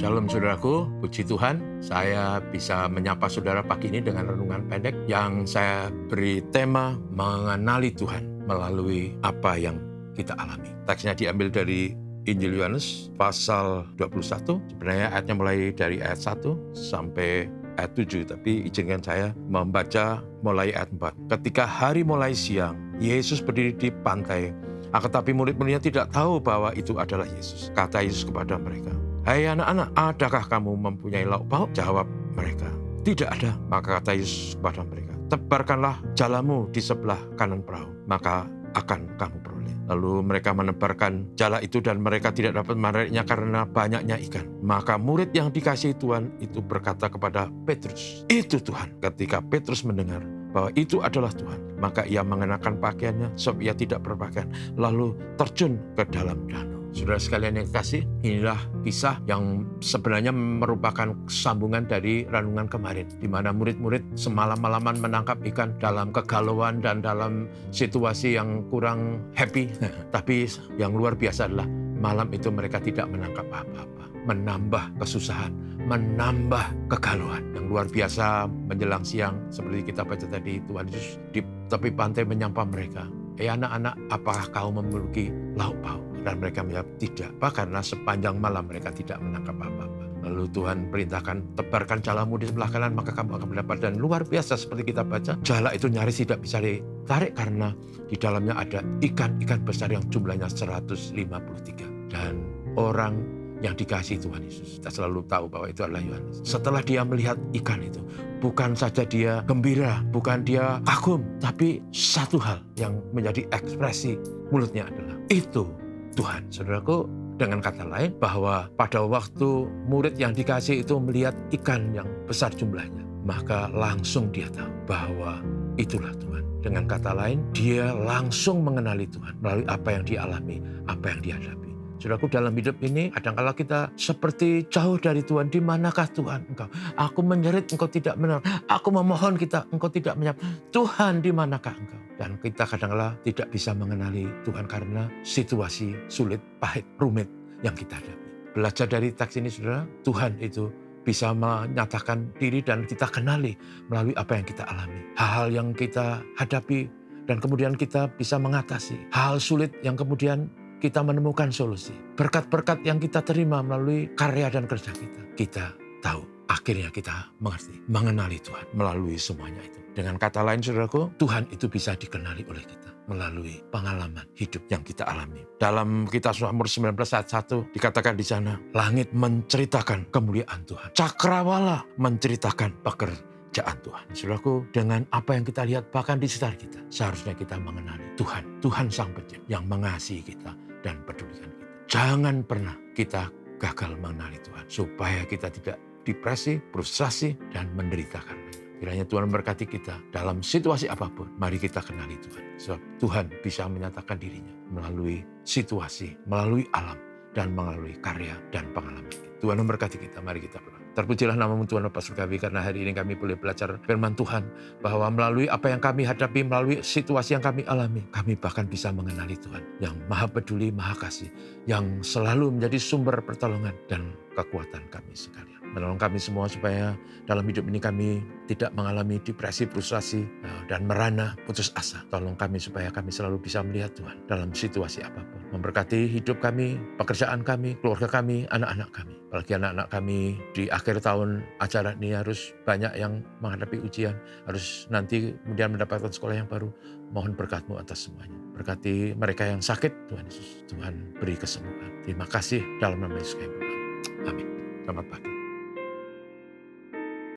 Shalom saudaraku, puji Tuhan, saya bisa menyapa saudara pagi ini dengan renungan pendek yang saya beri tema mengenali Tuhan melalui apa yang kita alami. Teksnya diambil dari Injil Yohanes pasal 21, sebenarnya ayatnya mulai dari ayat 1 sampai ayat 7, tapi izinkan saya membaca mulai ayat 4. Ketika hari mulai siang, Yesus berdiri di pantai, akan tetapi murid-muridnya tidak tahu bahwa itu adalah Yesus. Kata Yesus kepada mereka, "Hai anak-anak, adakah kamu mempunyai lauk pauk?" Jawab mereka, "Tidak ada." Maka kata Yesus kepada mereka, "Tebarkanlah jalamu di sebelah kanan perahu, maka akan kamu peroleh." Lalu mereka menebarkan jala itu dan mereka tidak dapat menariknya karena banyaknya ikan. Maka murid yang dikasihi Tuhan itu berkata kepada Petrus, "Itu Tuhan." Ketika Petrus mendengar bahwa itu adalah Tuhan, maka ia mengenakan pakaiannya sebab ia tidak berpakaian, lalu terjun ke dalam danau. Saudara sekalian yang kasih, inilah kisah yang sebenarnya merupakan sambungan dari renungan kemarin, di mana murid-murid semalam-malaman menangkap ikan dalam kegalauan dan dalam situasi yang kurang happy. Tapi yang luar biasa adalah malam itu mereka tidak menangkap apa-apa, menambah kesusahan, menambah kegalauan. Yang luar biasa menjelang siang, seperti kita baca tadi, Tuhan Yesus di tepi pantai menyapa mereka, "Eh anak-anak, apakah kau memiliki lauk pauk?" Dan mereka menjawab, "Tidak." Karena sepanjang malam mereka tidak menangkap apa-apa. Lalu Tuhan perintahkan, "Tebarkan jalamu di sebelah kanan, maka kamu akan mendapat." Dan luar biasa seperti kita baca, jala itu nyaris tidak bisa ditarik karena di dalamnya ada ikan-ikan besar yang jumlahnya 153. Dan orang yang dikasihi Tuhan Yesus, kita selalu tahu bahwa itu adalah Yohanes. Setelah dia melihat ikan itu, bukan saja dia gembira, bukan dia kagum, tapi satu hal yang menjadi ekspresi mulutnya adalah, "Itu Tuhan." Saudaraku, dengan kata lain bahwa pada waktu murid yang dikasih itu melihat ikan yang besar jumlahnya, maka langsung dia tahu bahwa itulah Tuhan. Dengan kata lain, dia langsung mengenali Tuhan melalui apa yang dia alami, apa yang dia hadapi. Saudaraku, dalam hidup ini kadang-kala kita seperti jauh dari Tuhan. Di manakah Tuhan Engkau? Aku menjerit, Engkau tidak mendengar. Aku memohon Engkau tidak menjawab. Tuhan, di manakah Engkau? Dan kita kadang-kala tidak bisa mengenali Tuhan karena situasi sulit, pahit, rumit yang kita hadapi. Belajar dari teks ini, saudara, Tuhan itu bisa menyatakan diri dan kita kenali melalui apa yang kita alami. Hal-hal yang kita hadapi dan kemudian kita bisa mengatasi. Hal sulit yang kemudian kita menemukan solusi. Berkat-berkat yang kita terima melalui karya dan kerja kita. Kita tahu, akhirnya kita mengerti, mengenali Tuhan melalui semuanya itu. Dengan kata lain, saudaraku, Tuhan itu bisa dikenali oleh kita melalui pengalaman hidup yang kita alami. Dalam kitab Mazmur 19 ayat 1 dikatakan di sana, "Langit menceritakan kemuliaan Tuhan, cakrawala menceritakan pekerjaan Tuhan." Saudaraku, dengan apa yang kita lihat bahkan di sekitar kita, seharusnya kita mengenali Tuhan, Tuhan Sang Pencipta yang mengasihi kita dan pedulikan kita. Jangan pernah kita gagal mengenali Tuhan, supaya kita tidak depresi, frustasi, dan menderita karenanya. Kiranya Tuhan memberkati kita dalam situasi apapun. Mari kita kenali Tuhan, sebab Tuhan bisa menyatakan dirinya melalui situasi, melalui alam, dan melalui karya dan pengalaman kita. Tuhan memberkati kita, mari kita berdoa. Terpujilah namamu Tuhan Bapa Surgawi, karena hari ini kami boleh belajar firman Tuhan, bahwa melalui apa yang kami hadapi, melalui situasi yang kami alami, kami bahkan bisa mengenali Tuhan yang maha peduli, maha kasih, yang selalu menjadi sumber pertolongan dan kekuatan kami sekalian. Menolong kami semua supaya dalam hidup ini kami tidak mengalami depresi, frustasi, dan merana, putus asa. Tolong kami supaya kami selalu bisa melihat Tuhan dalam situasi apapun. Memberkati hidup kami, pekerjaan kami, keluarga kami, anak-anak kami. Apalagi anak-anak kami di akhir tahun ajaran ini harus banyak yang menghadapi ujian, harus nanti kemudian mendapatkan sekolah yang baru. Mohon berkat-Mu atas semuanya. Berkati mereka yang sakit, Tuhan Yesus. Tuhan beri kesembuhan. Terima kasih dalam nama Yesus kami berdoa. Amin. Selamat pagi.